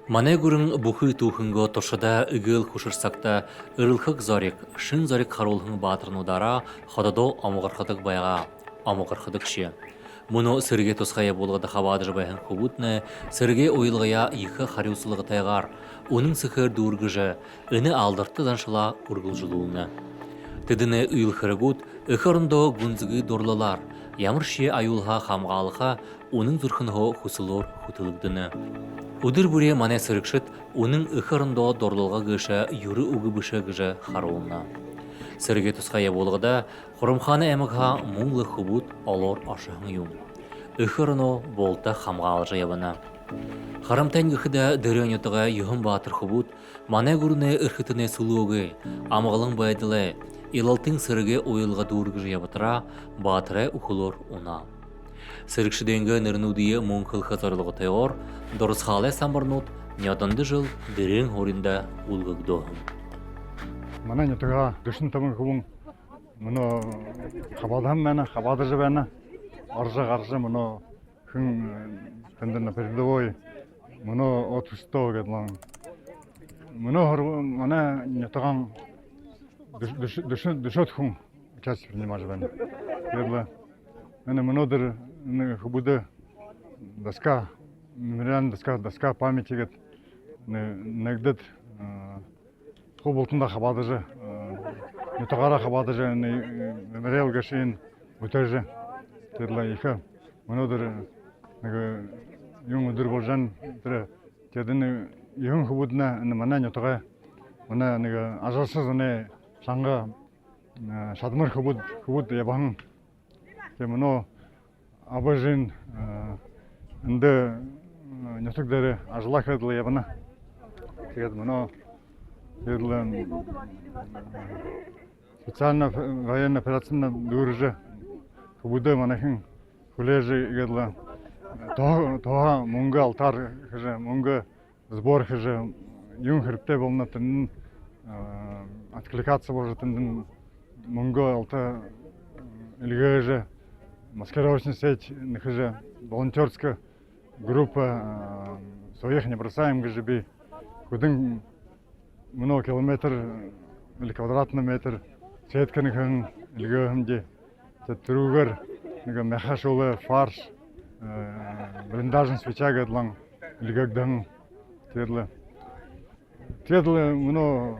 Манай гүрэн бүхий түүхэнгөө туршидаа игэл хүширсагта өрөлхөг зориг, шин зориг харуулхан баатарнуудаараа хододоо омгархадаг байгаа. Омгархадаг ши. Мөнө сэргээ тусгая булгад хаваадж байхан хөвүтнэ сэргээ уйлгая их хариуцлагатайгаар үнэн сэхэр дүүргэж энэ алдартай заншла үргэлжлүүлнэ. Тэдний уйл хэрэгүүд эх орондоо гүнзгий дурлалаар ямар ши аюулха хамгаалха үнэн зүрхнөө хүслөөр хөтөлгдөнө. Өдөр бүрээ манай сэрэгшэд үнэн эх орондоо дурлалга гэшэ юры үгэ бишэ гэж харуулна. Сэргээ тусгая булгада хурамханы амигха мөнгө хөвүүд олоор ашахан юм. Эх орондоо болта хамгаалж явна. Харамтайн гэхэд дөрөнөтгөө Юхан Баатар хөвүүд манай гүрнэ эрхтэнэ сүлөөгээ амгалан байдлаа илалтын сэргээ уйлга дүүргэж яватраа Баатарэ ухлоор уна. Сэрэгшдэнгэ нэрнүүдие мөнхөлхө зорилготойгоор дурсхалай самбарнууд няданды жыл дэрэн хоринда үлгөгдөө. Манай нятага дөшин таман хөвөн мөнө хаваадам байна, хаваадаж байна. Оржа гаржа мөнө хүн тэндэн передовой мөнө отустоо гэдлэн мөнө манай нятаган дөшөт хүн часть принимаж байна. Гэдлэн мене мөнөдөр хубуде доска мемориальная доска памяти гэд нэгдэд хубултында хабадажа нятагара хабадажа мемориал гашин өтөжө тэрлэ ихэ мөнөдөр нэг юм өдөр болжан тэр тэдэн юм хубудна манай нятага манай нэг ажарсыз нэ санга шадмар хубуд ябан Темно абажин нде нятагдары ажлахадлы ябана. Тэгээд мно тэрлэн специально военная операция дүүрж хубуд манайхан хүлээж гэдла тоо мөнгө алтар гэж мөнгө сбор гэж юм хэрэгтэй болно тэн откликаться может мөнгө алта илгээж маскировочная сеть, нахожу волонтерская группа своих не бросаем ГЖБ. Кудын много километр или квадратный метр сетка нахын илгөһмде. Тэтругар нага мехашулы фарш блиндажын свеча гэдлан илгөгдөн тэрлэ. Тэрлэ мно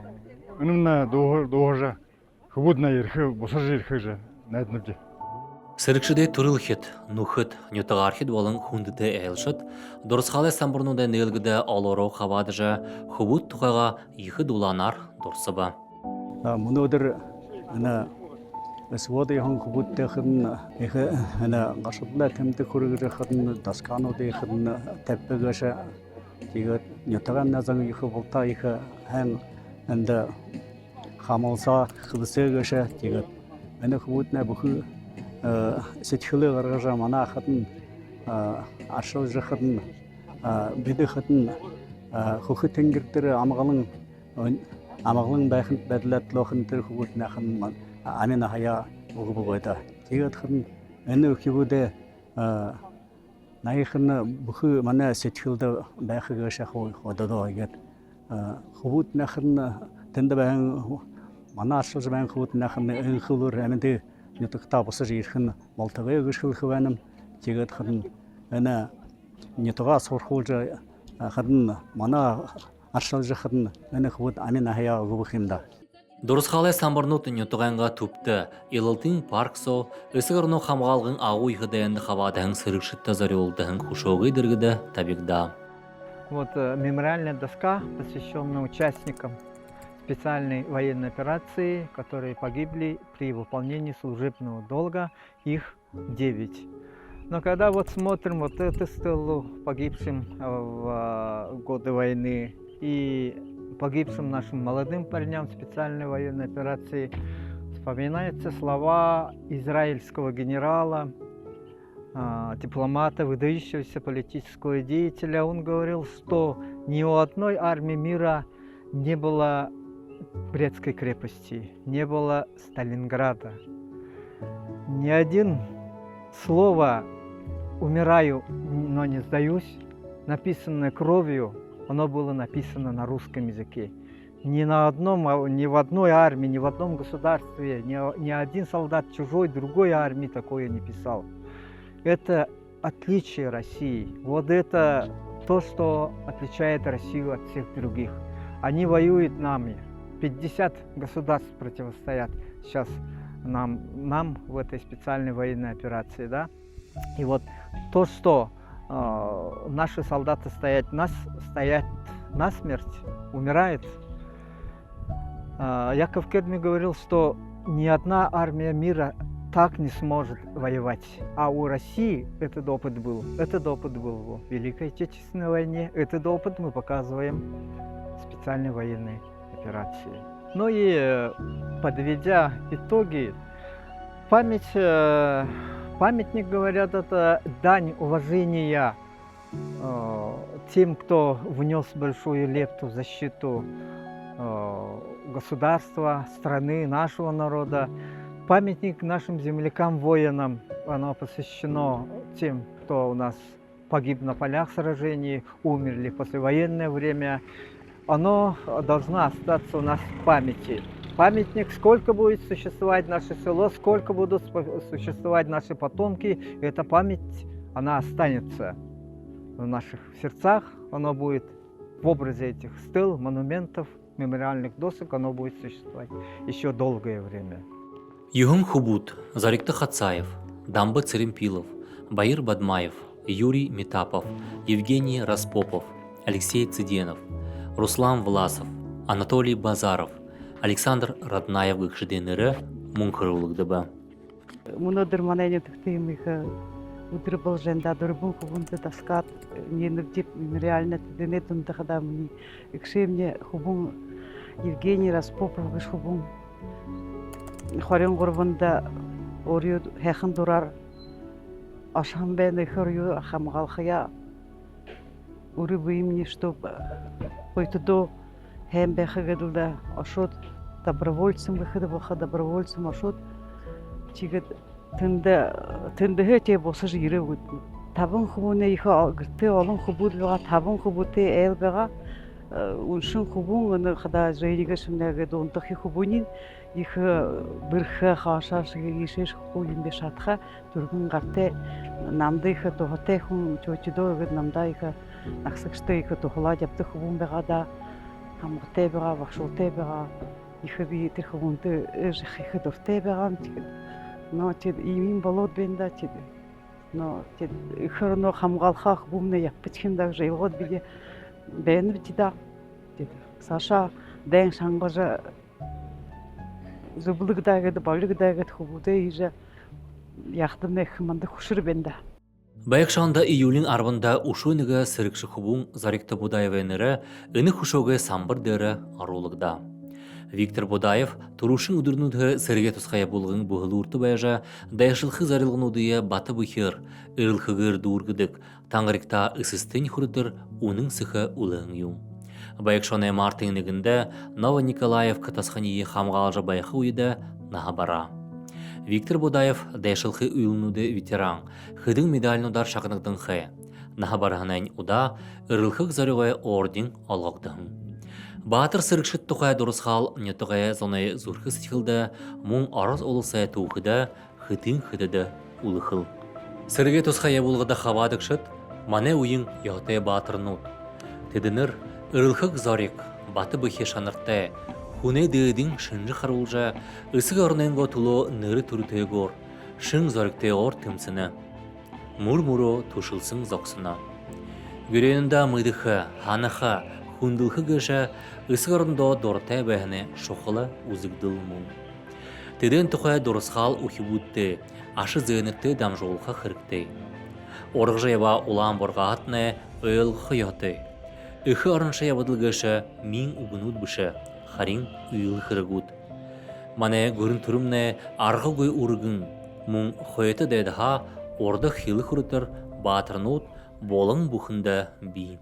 үнэмнэ доожа хубудна ирхэ босож ирхэ найднавди. Сэрэгшдэ төрөлхэд нүхэд нютагархэд болон хүнддэ айлшад дурсхалай самбарнуудаа нээлгэдэ олороо хаваадажа хөвөт тухайга ихэд улаанаар дурсаба. Мөнөдөр ана сводын хөвөттэйхэн их ана гашуулна тэмдэг хүргэрэхэн доскануудын тавьбагаш тэгээд нютаган назан их болта их хан анда хамолса хөвсэгэш тэгээд ана хөвөтнэ бүхүү сэтгэлээ гаргажаа манай хатан аршуулж хатан бид хатан хөхөт тэнгэр дээр амгалан байханд байдлаатлохон тэр хөвгөлнийхэн амина хаяа өгбөгөөд тэгээд хатан энэ хөвгүүдээ наяхан бүхүү манай сэтгэлд байхыг шахуу ододоо гээд хөвгүүднийхэн тэнд байна манай аршуулж байна хөвгүүднийхэн энэ хөвлөр аминд нятагта босож ирхэн молтогоо гიშхэлх байна. Тэгээд хэн энэ нятага сурхуулж хэн манай аршуулж хэн энэ хүүд амина хаяа өгөх юм да. Дурсхалай самбарнууд нютаганга түпті илалтын парксо эсгэрнө хамгаалгын агуу ихэдэнд хаваадан сэрэгшитtä зориулдахан хушоогы дэргэдэ табигда. Вот мемориальная доска, посвященная участникам специальной военной операции, которые погибли при выполнении служебного долга, их 9. Но когда вот смотрим вот эту стелу погибшим в годы войны и погибшим нашим молодым парням специальной военной операции, вспоминаются слова израильского генерала, дипломата, выдающегося политического деятеля. Он говорил, что ни у одной армии мира не было Брестской крепости, не было Сталинграда. Ни один слово «умираю, но не сдаюсь», написанное кровью оно было написано на русском языке. Ни в одной армии, ни в одном государстве, ни один солдат чужой, другой армии такое не писал. Это отличие России. Вот это то, что отличает Россию от всех других. Они воюют нами. 50 государств противостоят сейчас нам в этой специальной военной операции, да. И вот то, что наши солдаты стоят насмерть, умирают. Яков Керми говорил, что ни одна армия мира так не сможет воевать. А у России этот опыт был. Этот опыт был в Великой Отечественной войне. Этот опыт мы показываем в специальной военной операции. Ну и подведя итоги, памятник, говорят, это дань уважения тем, кто внес большую лепту в защиту государства, страны, нашего народа. Памятник нашим землякам-воинам, оно посвящено тем, кто у нас погиб на полях сражений, умерли в послевоенное время. Оно должно остаться у нас в памяти. Памятник, сколько будет существовать наше село, сколько будут существовать наши потомки, эта память, она останется в наших сердцах, оно будет в образе этих стел, монументов, мемориальных досок, оно будет существовать еще долгое время. Юхым Хубут, Зарикта Хацаев, Дамба Церемпилов, Баир Бадмаев, Юрий Метапов, Евгений Распопов, Алексей Циденов, Руслан Власов, Анатолий Базаров, Александр Раднаев гыкшиденері мұңқырылығдыба. Мұны дұрманайны түктеймігі удырбыл жэнда дұрбын хубунды таскат ненірдеп реально тедене тұндығыда мұны икшемне хубун Евгений Распопов гыш хубун хорен ғұрбында орю хэхын дұрар ашан бәні хорю хамғалқыя уры бұйымне чтоб қойтыдо hem бәхігіділді ашот добровольцем выходы добровольцем ашот чигит тынды те босы жире өт табын хубуне ихе гырты олон хубуд бега табын хубуте эл бега уншын хубун аны хада жайриге шымнеге донтахи хубунин ихе бирхе хашашыге ишеш хубуин бешатха тургун гарте намды ихе тохоте хун чочидо намда ихе нахсыкшты ихе тохла жапты хубун бега да хамгте бега вахшулте бега ихе би тихунты ихе дорте бега но тед имин болот бенда тед но тед ихе но хамгалхах бумне япчхинда жайлгот биге бен битида тед саша дэн шангажа зублыгдагы балыгдагы хубуде иже яхдымне хманда хушыр бенда. Байықшанда июлин арбында ушуныға сірікші хубун Зарикта Будаевенері үні хушоғы самбыр дәрі арулығда. Виктор Будаев турушын үдірнуді сірге тұсқая болғын бұғылы ұрты байжа дайшылқы зарылғынудыя баты бұхер, үрілхігір дұргыдық, таңғырықта үсістін хүрдір оның сықы ұлығын ю. Байықшаны мартынығында Нова Николаев катасхании хамғалжа байқы ұйды наға бара. Виктор Будаев дайшылқы үйілнуді ветеран, хыдың медалінудар шақынықтың қы. Наға барғанайын ұда үрілхіг зарыға орден алғақтығын. Батыр сырықшыт тұқай дұрысқал нетіғай зонай зұрқы сетіқілді мұң арыз олысай туғыда хытын хыдыды ұлықыл. Сырге тұсқай болғыда қавадықшыт, мане ойын яғтай батырнуд. Тедінір үрілхіг зарик баты бұхе шанырттай, хуне дөйдің шынжы қарулжа, үсіг орнайынға тұлы нөрі түрітей ғор, шың зариктай ғор тымсыны. Мұр-мұро тұшылсың зоқсына. Гөренінде мұйдықы, ханықы, хундылқы гөші, үсіг орында дортай бәхіне шоқылы үзігділ мұң. Теден тұқай дұрысқал ұхибудты, ашы зүйінікті дамжолға қырықты. Орық жайба ұлан борға атны өйілгі яты. Үхі арынша ябадылгышы мин угынуд бұшы, харин үйіл қырығуд. Мане көрін түрімне арғы гөй ұрығын, мұң қойеті дәдіға орды хилы құрытыр батырнуд болың бұхында бейім.